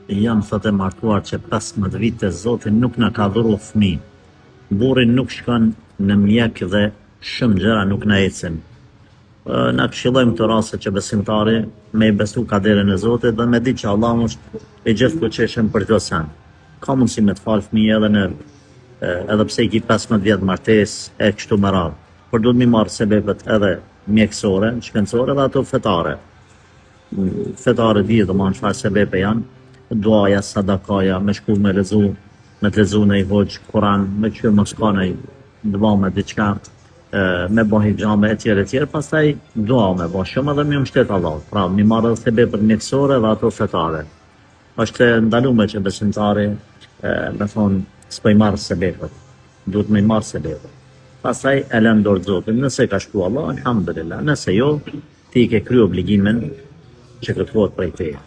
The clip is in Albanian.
Jam thot e martuar që 15 vite Zoti nuk na ka dhuru fëmijë. Burri nuk shkon në mjek dhe shumë gjëra nuk na ecin. Na këshillojmë të raste që besimtari me i besu kaderin e Zotit dhe me di që Allah është i gjithë fuqishëm për çdo sen. Ka mundësi me të falë fëmijë edhe pse i ki 15 vjet martesë e kështu me radhë. Por duhet mi marrë sebepet edhe mjekësore, shkencore dhe ato fetare. Fetare di dhe ma në çfarë sebepe janë, duaja, sadakaja, me shku me të lezu në i hoqë, Kuran, me qërë më s'ka në i dua me diqka, me bo hijame e tjere, pastaj dua me bo shumë edhe mi mështet Allah. Pra, mi marrë dhe sebepet mjekësore dhe ato fetare. Është ndalume që besimtari, me thonë, s'po i marrë sebepet, duhet me i marrë sebepet. Pastaj e lën dorë Zotit, nëse ka shku Allah, alhamdulillah, nëse jo, ti ke kry obligimin që kërkohet prej teje.